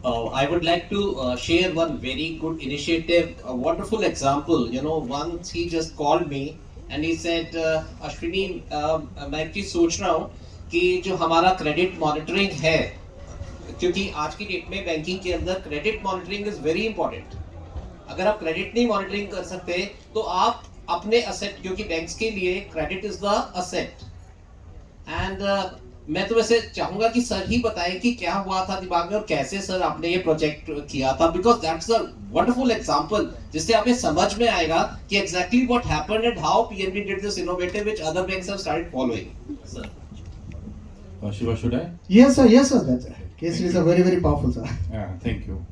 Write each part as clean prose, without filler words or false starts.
I would like to share one very good initiative, a wonderful example. You know, once he just called me and he said, Ashwini, मैं एक चीज सोच रहा हूँ कि जो हमारा क्रेडिट मॉनिटरिंग है, क्योंकि आज की डेट में बैंकिंग के अंदर credit monitoring is very important. अगर आप क्रेडिट नहीं मॉनिटरिंग कर सकते तो आप अपने असेट, क्योंकि बैंक्स के लिए credit is the asset. And मैं तो वैसे चाहूंगा कि सर ही बताएं कि क्या हुआ था दिमाग में और कैसे सर आपने ये प्रोजेक्ट किया था, because that's a wonderful example जिससे आपको समझ में आएगा कि exactly what happened and how PNB did this innovative which other banks have started following. Sir Shiva, should I? Yes, sir. Yes, sir. That case is a very, very powerful, sir. Yeah, thank you.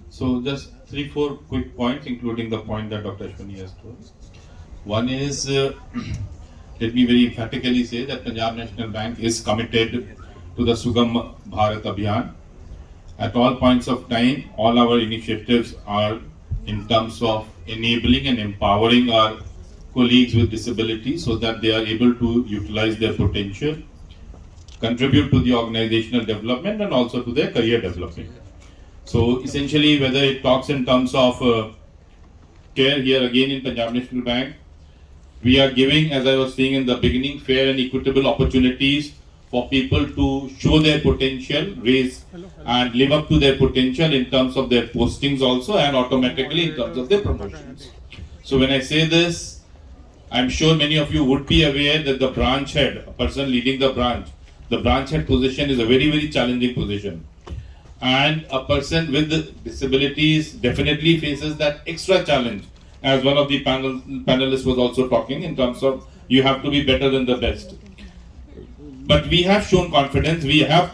So just 3-4 quick points, including the point that Dr. Ashwani has told. One is, let me very emphatically say that Punjab National Bank is committed to the Sugam Bharat Abhiyan. At all points of time, all our initiatives are in terms of enabling and empowering our colleagues with disabilities so that they are able to utilize their potential, contribute to the organizational development and also to their career development. So essentially, whether it talks in terms of care here again in Punjab National Bank, we are giving, as I was saying in the beginning, fair and equitable opportunities for people to show their potential, raise and live up to their potential in terms of their postings also and automatically in terms of their promotions. So when I say this, I'm sure many of you would be aware that the branch head, a person leading the branch head position is a very, very challenging position. And a person with disabilities definitely faces that extra challenge, as one of the panelists was also talking in terms of you have to be better than the best. But we have shown confidence, we have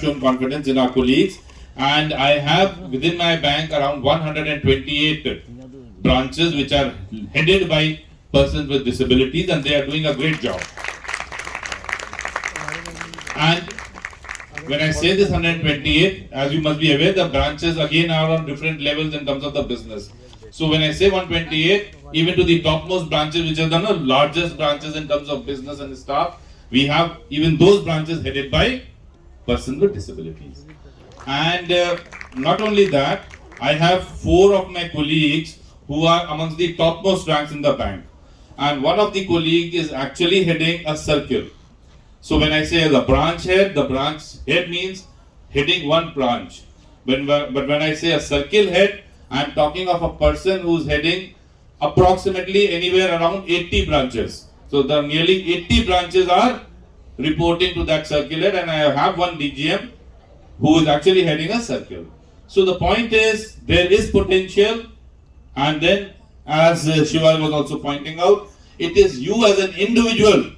shown confidence in our colleagues, and I have within my bank around 128 branches which are headed by persons with disabilities, and they are doing a great job. And when I say this 128, as you must be aware, the branches again are on different levels in terms of the business. So when I say 128, even to the topmost branches, which are the largest branches in terms of business and staff, we have even those branches headed by persons with disabilities. And not only that, I have 4 of my colleagues who are amongst the topmost ranks in the bank. And one of the colleagues is actually heading a circle. So when I say the branch head means heading one branch. But when I say a circle head, I am talking of a person who is heading approximately anywhere around 80 branches. So the nearly 80 branches are reporting to that circle head, and I have one DGM who is actually heading a circle. So the point is, there is potential, and then as Shiva was also pointing out, it is you as an individual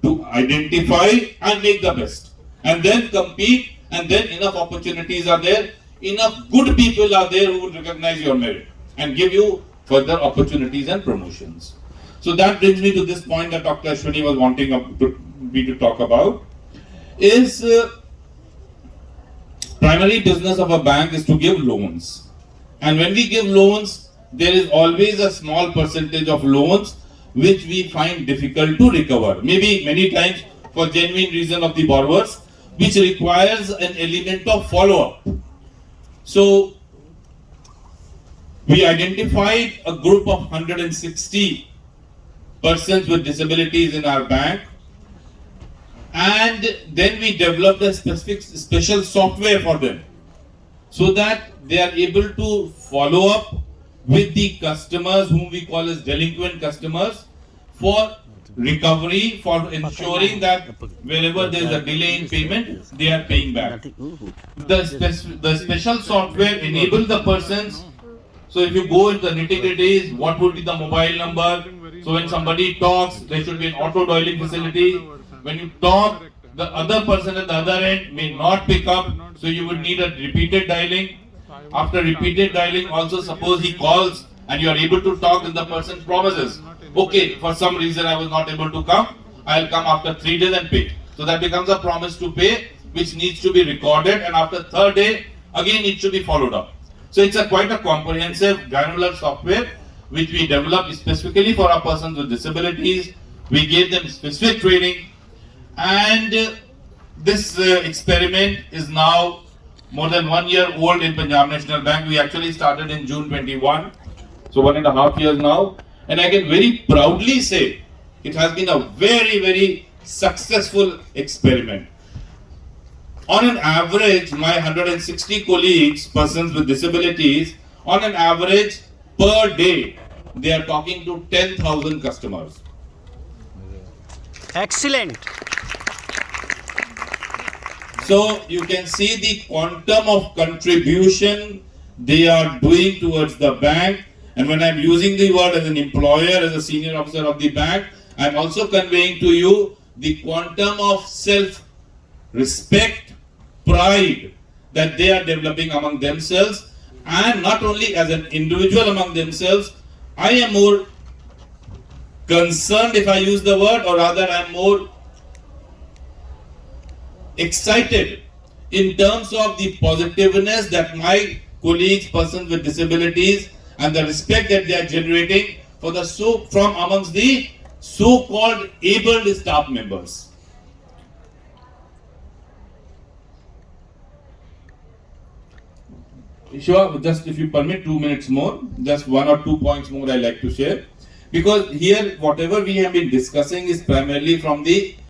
to identify and make the best, and then compete, and then enough opportunities are there, enough good people are there who will recognize your merit and give you further opportunities and promotions. So that brings me to this point that Dr. Ashwani was wanting me to talk about, is primary business of a bank is to give loans. And when we give loans, there is always a small percentage of loans which we find difficult to recover. Maybe many times for genuine reason of the borrowers, which requires an element of follow-up. So we identified a group of 160 persons with disabilities in our bank, and then we developed a special software for them so that they are able to follow up with the customers whom we call as delinquent customers for recovery, for ensuring that wherever there is a delay in payment, they are paying back. The special software enables the persons. So if you go into the nitty-gritties, what would be the mobile number? So when somebody talks, there should be an auto dialing facility. When you talk, the other person at the other end may not pick up, so you would need a repeated dialing. After repeated dialing, also suppose he calls and you are able to talk, then the person promises, okay, for some reason I was not able to come, I'll come after 3 days and pay. So that becomes a promise to pay, which needs to be recorded, and after 3rd day, again it should be followed up. So it's quite a comprehensive granular software which we developed specifically for our persons with disabilities. We gave them specific training, and this experiment is now more than 1 year old in Punjab National Bank. We actually started in June 21, so 1.5 years now. And I can very proudly say it has been a very, very successful experiment. On an average, my 160 colleagues, persons with disabilities, on an average per day, they are talking to 10,000 customers. Excellent. So you can see the quantum of contribution they are doing towards the bank. And when I'm using the word as an employer, as a senior officer of the bank, I'm also conveying to you the quantum of self-respect, pride that they are developing among themselves, and not only as an individual among themselves. I am more concerned, if I use the word, or rather I am more excited in terms of the positiveness that my colleagues, persons with disabilities, and the respect that they are generating for the from amongst the so-called abled staff members. Sure, just if you permit 2 minutes more, just 1 or 2 points more I like to share. Because here, whatever we have been discussing is primarily from the